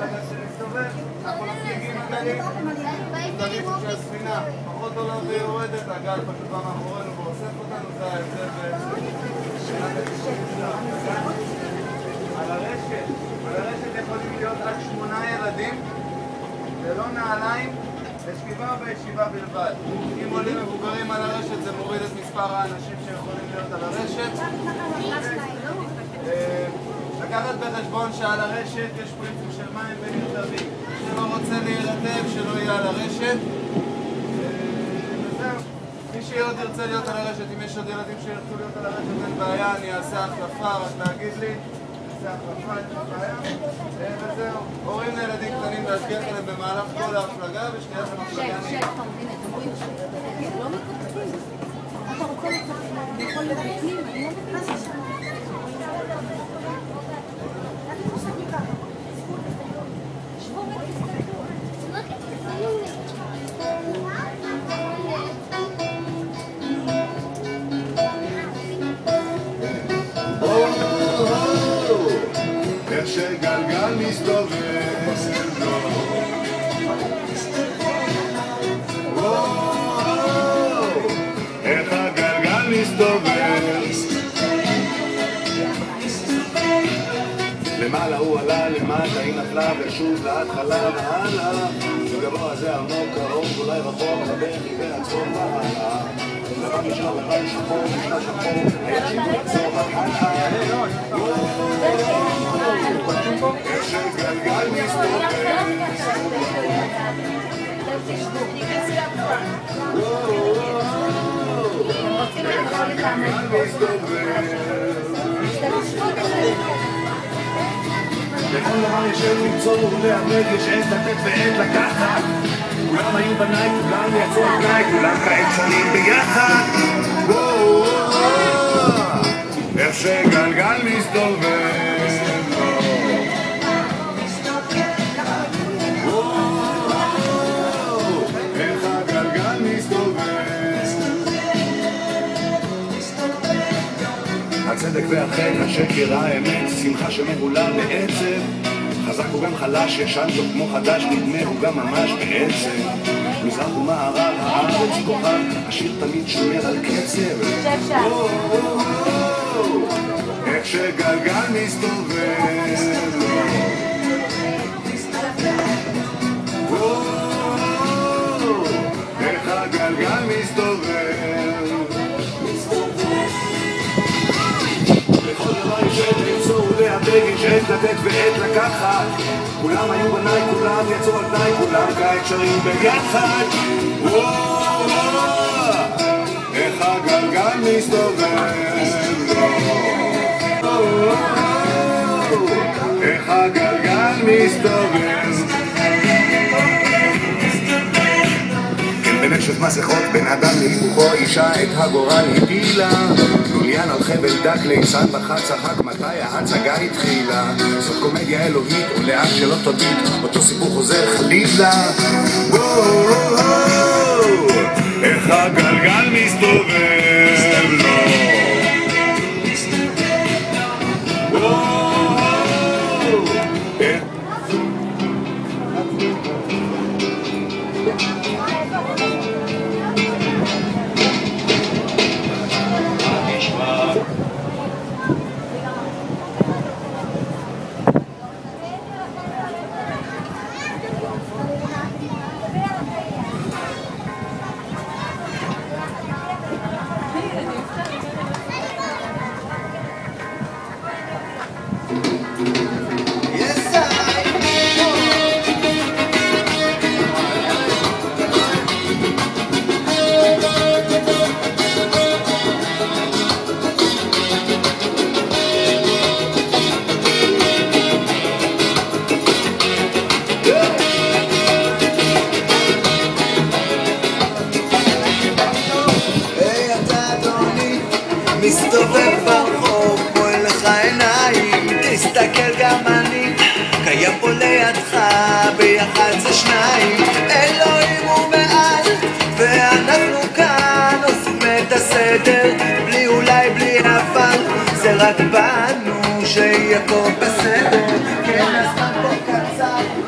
ברגע שנסתובב, אנחנו נפליגים הגלים, תמיד כשהספינה פחות עולה ויורדת, הגל פשוט בא מאחורינו ואוסף אותנו, זה ההבדל על הרשת יכולים להיות עד 8 ילדים, ללא נעליים, לשכיבה וישיבה בלבד. אם עולים מבוגרים על הרשת זה מוריד את מספר האנשים שיכולים להיות על הרשת. לקחת בחשבון שעל הרשת יש פריצים של מים ונרטבים. מי שלא רוצה להירטב שלא יהיה על הרשת. וזהו. מי שעוד ירצה להיות על הרשת, אם יש עוד ילדים שירצו להיות על הרשת אין בעיה, אני אעשה החלפה, רק להגיד לי. נעשה החלפה, אין בעיה. וזהו. הורים לילדים קטנים להשגיח עליהם במהלך כל ההפלגה, ושנייה של המפלגה נהיה. איך שגלגל מסתובב, איך הגלגל מסתובב, למעלה הוא עלה, למטה היא נפלה ושוב להתחלה והלאה, בגבוה הזה עמוק קרוב, אולי רחוק, בדרך עיוור הצפון והלאה, לבן נשאר לבן שחור, נשאר שחור, היה שיבוא לצור התחלה, איך שגלגל מסתובב, לכל דבר יש עת למצוא ולאבד, יש עת לתת ועת לקחת. כולם היו בניי, כולם יצאו על פניי, כולם כעת שרים ביחד. איך שגלגל מסתובב, איך הגלגל מסתובב, הצדק והחטא, השקר, האמת, שמחה שמהולה בעצב, חזק הוא גם חלש, ישן טוב כמו חדש, נדמה הוא גם ממש בעצם, מזרח ומערב, הארץ כוכב, השיר תמיד שומר על קצב. איך שגלגל מסתובב, איך הגלגל מסתובב, לכל דבר יש עת למצוא ולאבד, יש עת לתת ועת לקחת. כולם היו בניי, כולם יצאו על פניי, כולם כעת שרים ביחד. איך הגלגל מסתובב, איך הגלגל מסתובב. בנשף מסכות בין אדם להיפוכו, אישה את הגורל הפילה, לוליין על חבל דק ליצן בחד צחק מתי ההצגה התחילה. זאת קומדיה אלוהית או לאן שלא תודית, אותו סיפור חוזר חלילה. איך הגלגל מסתובב לו, מסתובב ברחוב, פועל לך עיניים, תסתכל גם אני, קיים פה לידך, ביחד זה שניים, אלוהים הוא מעל, ואנחנו כאן עושים את הסדר, בלי אולי בלי אבל, זה רק בנו שיהיה פה בסדר, כן הזמן פה קצר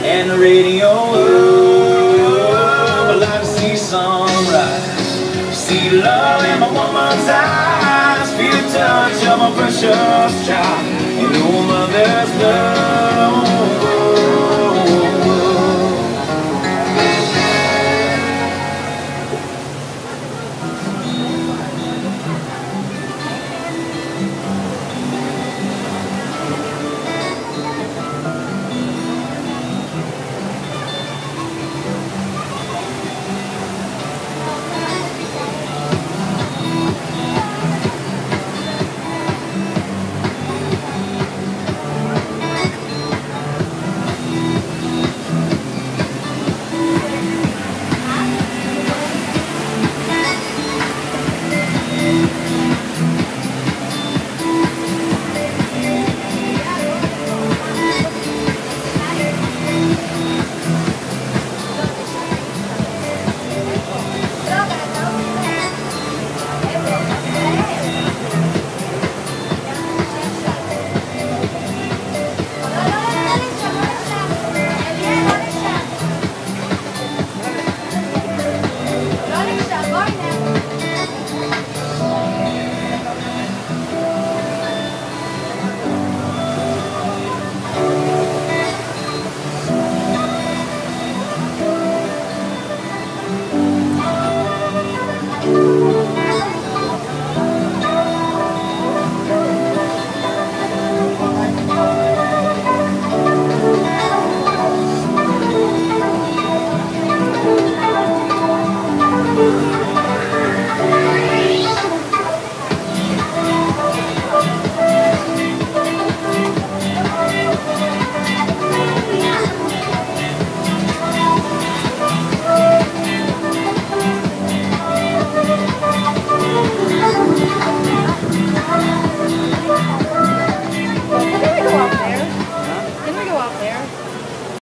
and the radio. Oh, I like to see sunrise, see love in my woman's eyes, feel the touch of my precious child, and know mother's love.